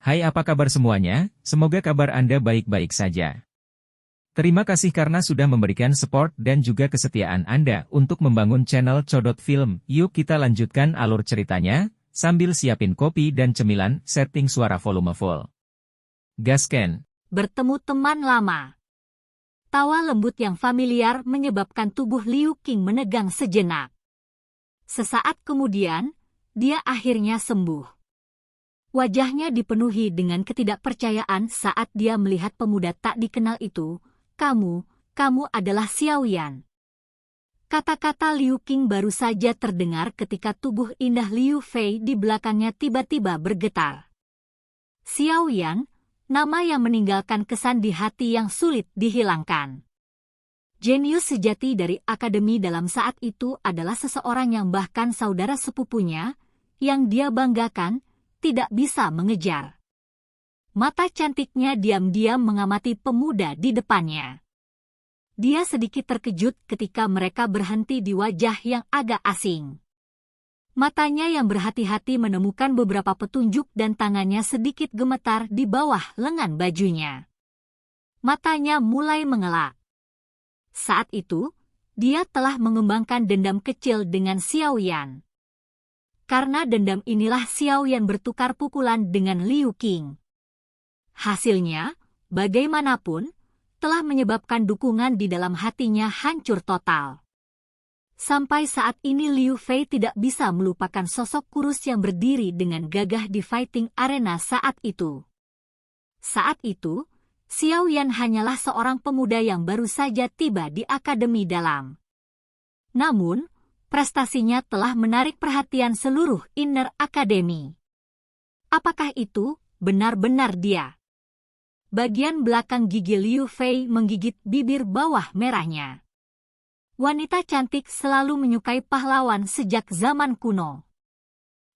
Hai, apa kabar semuanya? Semoga kabar Anda baik-baik saja. Terima kasih karena sudah memberikan support dan juga kesetiaan Anda untuk membangun channel Codot Film. Yuk kita lanjutkan alur ceritanya, sambil siapin kopi dan cemilan, setting suara volume full. Gasken. Bertemu teman lama. Tawa lembut yang familiar menyebabkan tubuh Liu Qing menegang sejenak. Sesaat kemudian, dia akhirnya sembuh. Wajahnya dipenuhi dengan ketidakpercayaan saat dia melihat pemuda tak dikenal itu. Kamu adalah Xiaoyan. Kata-kata Liu Qing baru saja terdengar ketika tubuh indah Liu Fei di belakangnya tiba-tiba bergetar. Xiaoyan, nama yang meninggalkan kesan di hati yang sulit dihilangkan. Jenius sejati dari akademi dalam saat itu adalah seseorang yang bahkan saudara sepupunya, yang dia banggakan, tidak bisa mengejar. Mata cantiknya diam-diam mengamati pemuda di depannya. Dia sedikit terkejut ketika mereka berhenti di wajah yang agak asing. Matanya yang berhati-hati menemukan beberapa petunjuk dan tangannya sedikit gemetar di bawah lengan bajunya. Matanya mulai mengelak. Saat itu, dia telah mengembangkan dendam kecil dengan Xiaoyan. Karena dendam inilah Xiaoyan bertukar pukulan dengan Liu Qing. Hasilnya, bagaimanapun, telah menyebabkan dukungan di dalam hatinya hancur total. Sampai saat ini Liu Fei tidak bisa melupakan sosok kurus yang berdiri dengan gagah di fighting arena saat itu. Saat itu, Xiaoyan hanyalah seorang pemuda yang baru saja tiba di akademi dalam. Namun, prestasinya telah menarik perhatian seluruh inner akademi. Apakah itu benar-benar dia? Bagian belakang gigi Liu Fei menggigit bibir bawah merahnya. Wanita cantik selalu menyukai pahlawan sejak zaman kuno.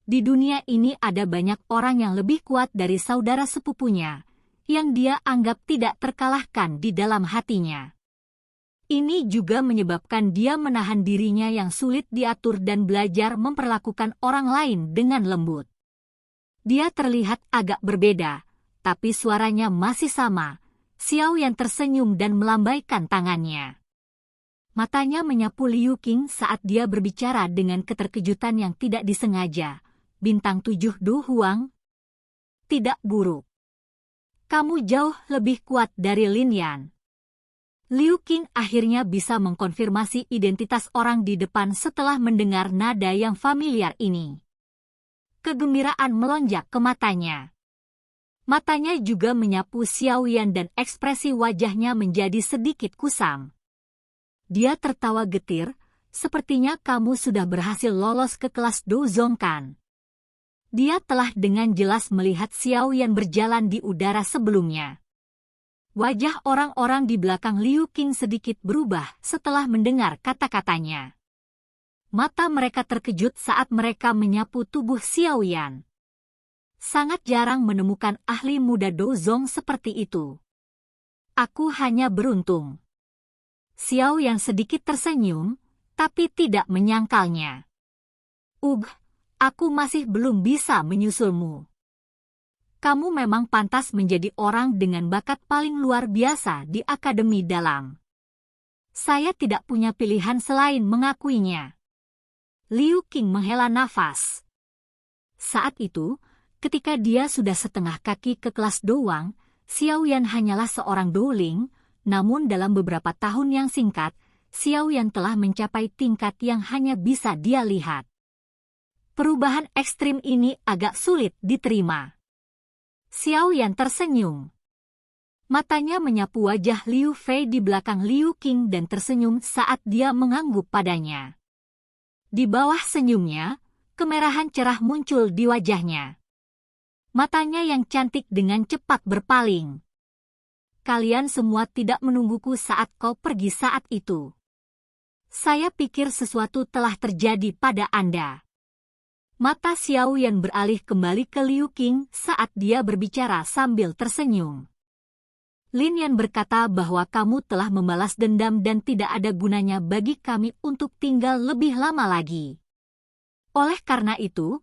Di dunia ini ada banyak orang yang lebih kuat dari saudara sepupunya, yang dia anggap tidak terkalahkan di dalam hatinya. Ini juga menyebabkan dia menahan dirinya yang sulit diatur dan belajar memperlakukan orang lain dengan lembut. Dia terlihat agak berbeda, tapi suaranya masih sama. Xiaoyan tersenyum dan melambaikan tangannya. Matanya menyapu Liu Qing saat dia berbicara dengan keterkejutan yang tidak disengaja. Bintang 7 Du Huang. Tidak buruk. Kamu jauh lebih kuat dari Lin Yan. Liu Qing akhirnya bisa mengkonfirmasi identitas orang di depan setelah mendengar nada yang familiar ini. Kegembiraan melonjak ke matanya. Matanya juga menyapu Xiaoyan dan ekspresi wajahnya menjadi sedikit kusam. Dia tertawa getir, sepertinya kamu sudah berhasil lolos ke kelas Douzong kan? Dia telah dengan jelas melihat Xiaoyan berjalan di udara sebelumnya. Wajah orang-orang di belakang Liu Qing sedikit berubah setelah mendengar kata-katanya. Mata mereka terkejut saat mereka menyapu tubuh Xiaoyan. Sangat jarang menemukan ahli muda Douzong seperti itu. Aku hanya beruntung. Xiaoyan sedikit tersenyum, tapi tidak menyangkalnya. Aku masih belum bisa menyusulmu. Kamu memang pantas menjadi orang dengan bakat paling luar biasa di akademi dalam. Saya tidak punya pilihan selain mengakuinya. Liu Qing menghela nafas. Saat itu, ketika dia sudah setengah kaki ke kelas Douang, Xiaoyan hanyalah seorang douling, namun dalam beberapa tahun yang singkat, Xiaoyan telah mencapai tingkat yang hanya bisa dia lihat. Perubahan ekstrim ini agak sulit diterima. Xiaoyan tersenyum. Matanya menyapu wajah Liu Fei di belakang Liu Qing dan tersenyum saat dia mengangguk padanya. Di bawah senyumnya, kemerahan cerah muncul di wajahnya. Matanya yang cantik dengan cepat berpaling. Kalian semua tidak menungguku saat kau pergi saat itu. Saya pikir sesuatu telah terjadi pada Anda. Mata Xiaoyan beralih kembali ke Liu Qing saat dia berbicara sambil tersenyum. Lin Yan berkata bahwa kamu telah membalas dendam dan tidak ada gunanya bagi kami untuk tinggal lebih lama lagi. Oleh karena itu,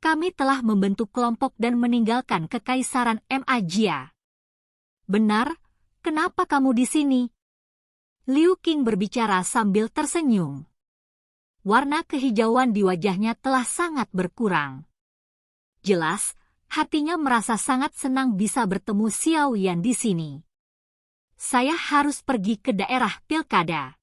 Kami telah membentuk kelompok dan meninggalkan kekaisaran Majia. Benar, kenapa kamu di sini? Liu Qing berbicara sambil tersenyum. Warna kehijauan di wajahnya telah sangat berkurang. Jelas, hatinya merasa sangat senang bisa bertemu Xiao Yan di sini. Saya harus pergi ke daerah pilkada.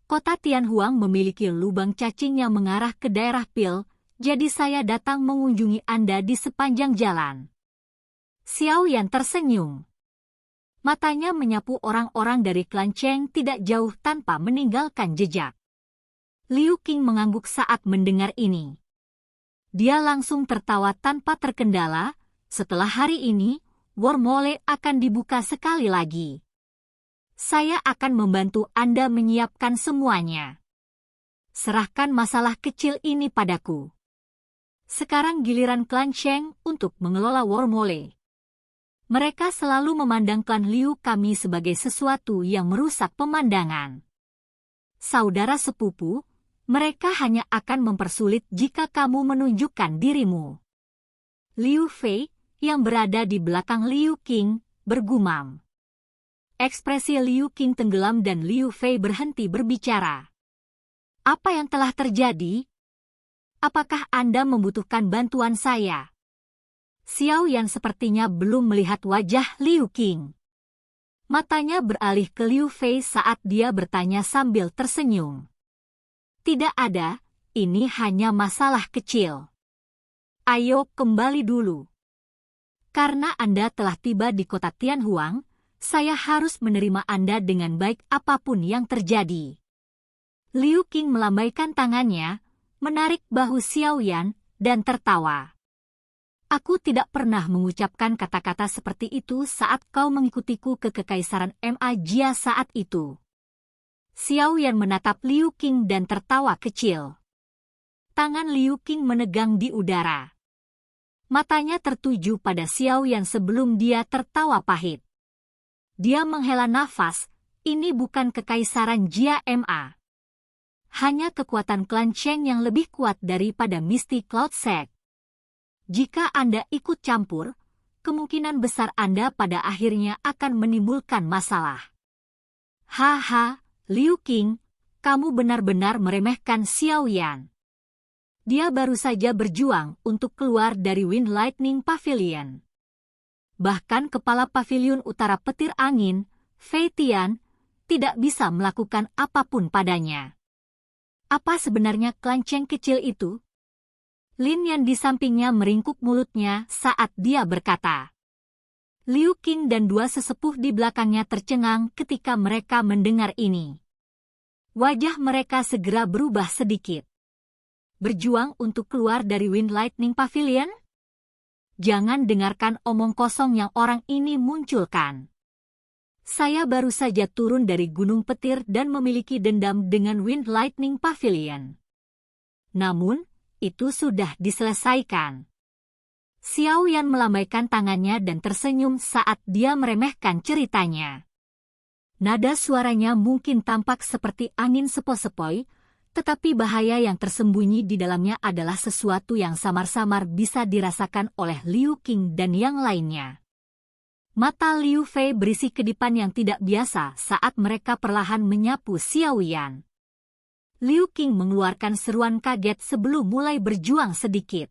Kota Tianhuang memiliki lubang cacing yang mengarah ke daerah pil, jadi saya datang mengunjungi Anda di sepanjang jalan. Xiao Yan tersenyum. Matanya menyapu orang-orang dari klan Cheng tidak jauh tanpa meninggalkan jejak. Liu Qing mengangguk saat mendengar ini. Dia langsung tertawa tanpa terkendala. Setelah hari ini, Wormhole akan dibuka sekali lagi. Saya akan membantu Anda menyiapkan semuanya. Serahkan masalah kecil ini padaku. Sekarang giliran klan Cheng untuk mengelola Wormhole. Mereka selalu memandang klan Liu kami sebagai sesuatu yang merusak pemandangan. Saudara sepupu, mereka hanya akan mempersulit jika kamu menunjukkan dirimu. Liu Fei, yang berada di belakang Liu Qing, bergumam. Ekspresi Liu Qing tenggelam dan Liu Fei berhenti berbicara. Apa yang telah terjadi? Apakah Anda membutuhkan bantuan saya? Xiao Yan sepertinya belum melihat wajah Liu Qing. Matanya beralih ke Liu Fei saat dia bertanya sambil tersenyum. Tidak ada, ini hanya masalah kecil. Ayo kembali dulu. Karena Anda telah tiba di kota Tianhuang, saya harus menerima Anda dengan baik apapun yang terjadi. Liu Qing melambaikan tangannya, menarik bahu Xiao Yan, dan tertawa. Aku tidak pernah mengucapkan kata-kata seperti itu saat kau mengikutiku ke kekaisaran Majia saat itu. Xiao Yan menatap Liu Qing dan tertawa kecil. Tangan Liu Qing menegang di udara. Matanya tertuju pada Xiao Yan sebelum dia tertawa pahit. Dia menghela nafas, ini bukan kekaisaran Jia Ma. Hanya kekuatan klan Cheng yang lebih kuat daripada Misty Cloud Sect. Jika Anda ikut campur, kemungkinan besar Anda pada akhirnya akan menimbulkan masalah. Haha, Liu Qing, kamu benar-benar meremehkan Xiao Yan. Dia baru saja berjuang untuk keluar dari Wind Lightning Pavilion. Bahkan kepala pavilion utara petir angin, Fei Tian, tidak bisa melakukan apapun padanya. Apa sebenarnya klan Cheng kecil itu? Lin Yan di sampingnya meringkuk mulutnya saat dia berkata. Liu Qing dan dua sesepuh di belakangnya tercengang ketika mereka mendengar ini. Wajah mereka segera berubah sedikit. Berjuang untuk keluar dari Wind Lightning Pavilion? Jangan dengarkan omong kosong yang orang ini munculkan. Saya baru saja turun dari Gunung Petir dan memiliki dendam dengan Wind Lightning Pavilion. Namun, itu sudah diselesaikan. Xiao Yan melambaikan tangannya dan tersenyum saat dia meremehkan ceritanya. Nada suaranya mungkin tampak seperti angin sepoi-sepoi, tetapi bahaya yang tersembunyi di dalamnya adalah sesuatu yang samar-samar bisa dirasakan oleh Liu Qing dan yang lainnya. Mata Liu Fei berisi kedipan yang tidak biasa saat mereka perlahan menyapu Xiao Yan. Liu Qing mengeluarkan seruan kaget sebelum mulai berjuang sedikit.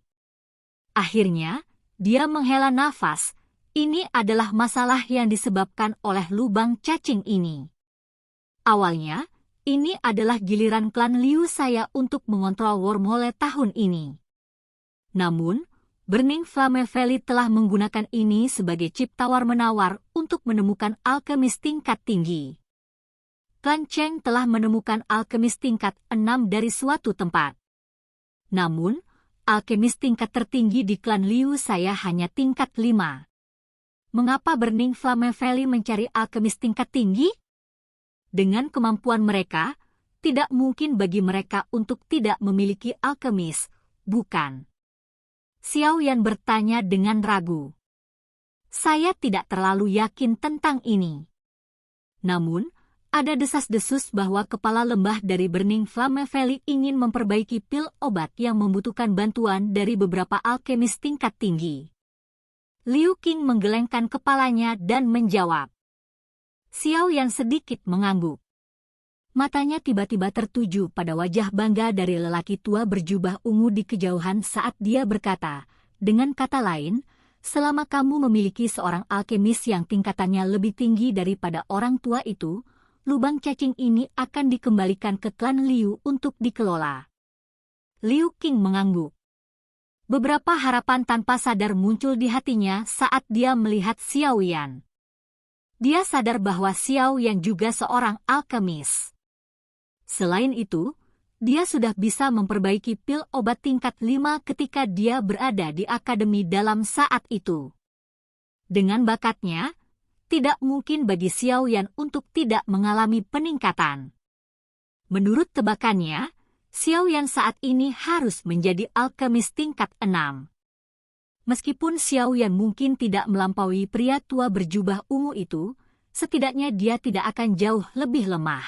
Akhirnya, dia menghela nafas. Ini adalah masalah yang disebabkan oleh lubang cacing ini. Awalnya, ini adalah giliran klan Liu saya untuk mengontrol Wormhole tahun ini. Namun, Burning Flame Valley telah menggunakan ini sebagai chip tawar-menawar untuk menemukan alkemis tingkat tinggi. Klan Cheng telah menemukan alkemis tingkat 6 dari suatu tempat. Namun, alkemis tingkat tertinggi di klan Liu saya hanya tingkat 5. Mengapa Burning Flame Valley mencari alkemis tingkat tinggi? Dengan kemampuan mereka, tidak mungkin bagi mereka untuk tidak memiliki alkemis, bukan? Xiao Yan bertanya dengan ragu. Saya tidak terlalu yakin tentang ini. Namun, Ada desas-desus bahwa kepala lembah dari Burning Flame Valley ingin memperbaiki pil obat yang membutuhkan bantuan dari beberapa alkemis tingkat tinggi. Liu Qing menggelengkan kepalanya dan menjawab. Xiao Yan sedikit mengangguk. Matanya tiba-tiba tertuju pada wajah bangga dari lelaki tua berjubah ungu di kejauhan saat dia berkata, dengan kata lain, selama kamu memiliki seorang alkemis yang tingkatannya lebih tinggi daripada orang tua itu, lubang cacing ini akan dikembalikan ke klan Liu untuk dikelola. Liu Qing mengangguk. Beberapa harapan tanpa sadar muncul di hatinya saat dia melihat Xiao Yan. Dia sadar bahwa Xiao Yan juga seorang alkemis. Selain itu, dia sudah bisa memperbaiki pil obat tingkat 5 ketika dia berada di akademi dalam saat itu. Dengan bakatnya, tidak mungkin bagi Xiao Yan untuk tidak mengalami peningkatan. Menurut tebakannya, Xiao Yan saat ini harus menjadi alkemis tingkat 6. Meskipun Xiao Yan mungkin tidak melampaui pria tua berjubah ungu itu, setidaknya dia tidak akan jauh lebih lemah.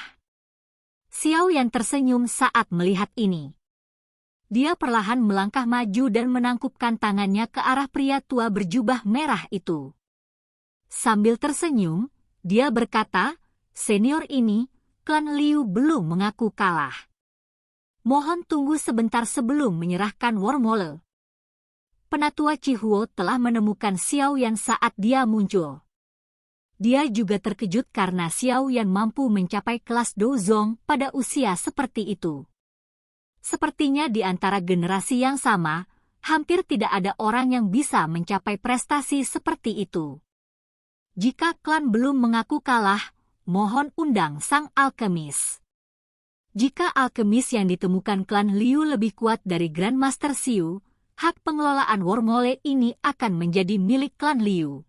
Xiao Yan tersenyum saat melihat ini. Dia perlahan melangkah maju dan menangkupkan tangannya ke arah pria tua berjubah merah itu. Sambil tersenyum, dia berkata, senior ini, klan Liu belum mengaku kalah. Mohon tunggu sebentar sebelum menyerahkan Wormhole. Penatua Chihuo telah menemukan Xiao Yan saat dia muncul. Dia juga terkejut karena Xiao Yan mampu mencapai kelas Douzong pada usia seperti itu. Sepertinya di antara generasi yang sama, hampir tidak ada orang yang bisa mencapai prestasi seperti itu. Jika klan belum mengaku kalah, mohon undang sang alkemis. Jika alkemis yang ditemukan klan Liu lebih kuat dari Grandmaster Xiu, hak pengelolaan Wormhole ini akan menjadi milik klan Liu.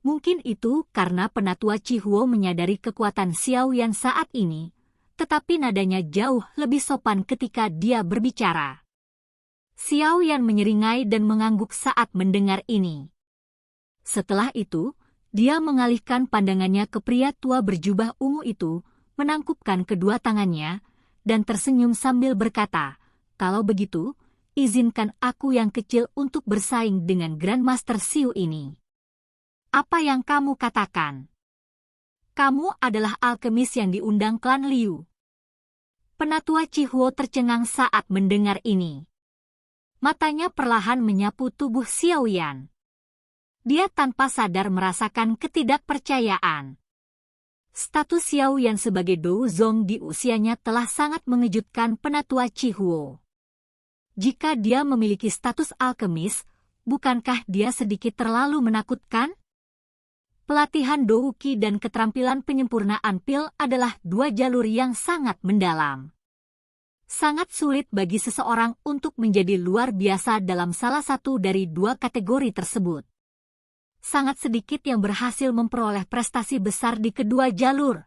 Mungkin itu karena penatua Chihuo menyadari kekuatan Xiao Yan saat ini, tetapi nadanya jauh lebih sopan ketika dia berbicara. Xiao Yan menyeringai dan mengangguk saat mendengar ini. Setelah itu, dia mengalihkan pandangannya ke pria tua berjubah ungu itu, menangkupkan kedua tangannya, dan tersenyum sambil berkata, kalau begitu, izinkan aku yang kecil untuk bersaing dengan Grandmaster Xiu ini. Apa yang kamu katakan? Kamu adalah alkemis yang diundang klan Liu. Penatua Chihuo tercengang saat mendengar ini. Matanya perlahan menyapu tubuh Xiao Yan. Dia tanpa sadar merasakan ketidakpercayaan. Status Xiao Yan sebagai Douzong di usianya telah sangat mengejutkan penatua Chihuo. Jika dia memiliki status alkemis, bukankah dia sedikit terlalu menakutkan? Pelatihan Douki dan keterampilan penyempurnaan pil adalah dua jalur yang sangat mendalam. Sangat sulit bagi seseorang untuk menjadi luar biasa dalam salah satu dari dua kategori tersebut. Sangat sedikit yang berhasil memperoleh prestasi besar di kedua jalur.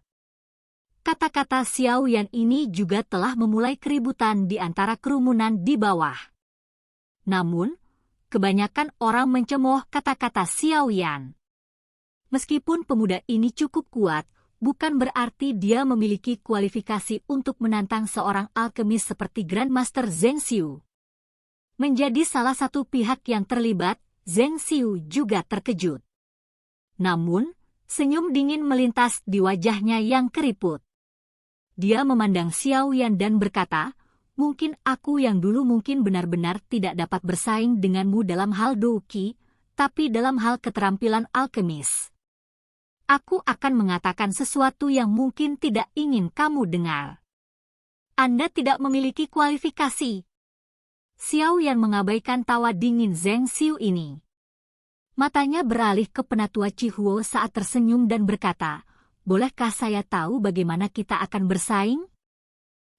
Kata-kata Xiao Yan ini juga telah memulai keributan di antara kerumunan di bawah. Namun, kebanyakan orang mencemooh kata-kata Xiao Yan. Meskipun pemuda ini cukup kuat, bukan berarti dia memiliki kualifikasi untuk menantang seorang alkemis seperti Grandmaster Zheng Xiu. Menjadi salah satu pihak yang terlibat, Zheng Xiu juga terkejut. Namun, senyum dingin melintas di wajahnya yang keriput. Dia memandang Xiao Yan dan berkata, mungkin aku yang dulu mungkin benar-benar tidak dapat bersaing denganmu dalam hal Douki, tapi dalam hal keterampilan alkemis. Aku akan mengatakan sesuatu yang mungkin tidak ingin kamu dengar. Anda tidak memiliki kualifikasi. Xiao Yan mengabaikan tawa dingin Zheng Xiu ini. Matanya beralih ke penatua Chihuo saat tersenyum dan berkata, bolehkah saya tahu bagaimana kita akan bersaing?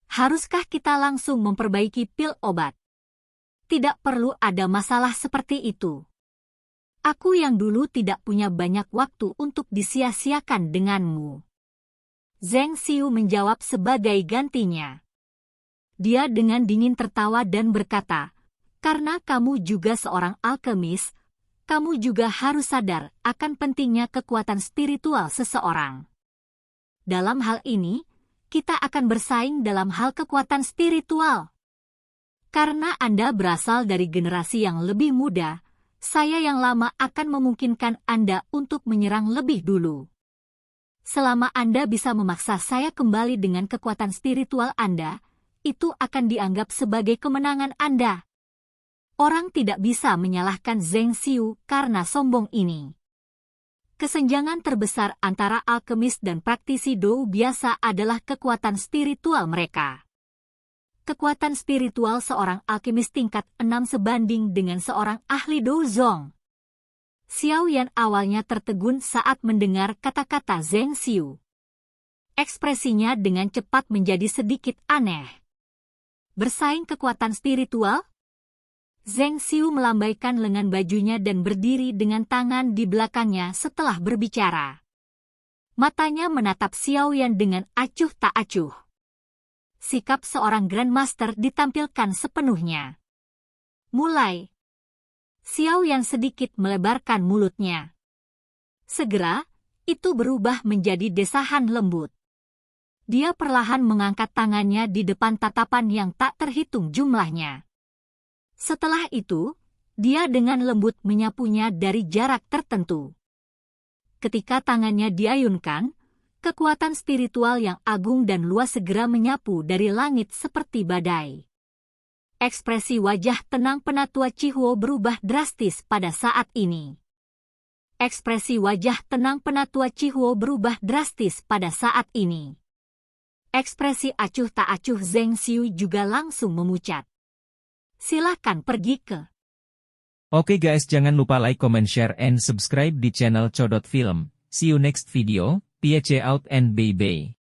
Haruskah kita langsung memperbaiki pil obat? Tidak perlu ada masalah seperti itu. Aku yang dulu tidak punya banyak waktu untuk disia-siakan denganmu. Zheng Xiu menjawab sebagai gantinya. Dia dengan dingin tertawa dan berkata, karena kamu juga seorang alkemis, kamu juga harus sadar akan pentingnya kekuatan spiritual seseorang. Dalam hal ini, kita akan bersaing dalam hal kekuatan spiritual. Karena Anda berasal dari generasi yang lebih muda, saya yang lama akan memungkinkan Anda untuk menyerang lebih dulu. Selama Anda bisa memaksa saya kembali dengan kekuatan spiritual Anda, itu akan dianggap sebagai kemenangan Anda. Orang tidak bisa menyalahkan Zheng Xiu karena sombong ini. Kesenjangan terbesar antara alkemis dan praktisi Dou biasa adalah kekuatan spiritual mereka. Kekuatan spiritual seorang alkemis tingkat 6 sebanding dengan seorang ahli Dou Zong. Xiao Yan awalnya tertegun saat mendengar kata-kata Zheng Xiu. Ekspresinya dengan cepat menjadi sedikit aneh. Bersaing kekuatan spiritual? Zheng Xiu melambaikan lengan bajunya dan berdiri dengan tangan di belakangnya setelah berbicara. Matanya menatap Xiao Yan dengan acuh tak acuh. Sikap seorang Grandmaster ditampilkan sepenuhnya. Mulai. Xiao Yan sedikit melebarkan mulutnya. Segera, itu berubah menjadi desahan lembut. Dia perlahan mengangkat tangannya di depan tatapan yang tak terhitung jumlahnya. Setelah itu, dia dengan lembut menyapunya dari jarak tertentu. Ketika tangannya diayunkan, kekuatan spiritual yang agung dan luas segera menyapu dari langit seperti badai. Ekspresi wajah tenang penatua Chihuo berubah drastis pada saat ini. Ekspresi wajah tenang penatua Chihuo berubah drastis pada saat ini. Ekspresi acuh tak acuh Zheng Xiu juga langsung memucat. Silakan pergi ke. Oke guys, jangan lupa like, comment, share, and subscribe di channel Codot Film. See you next video. Peace out and bye-bye.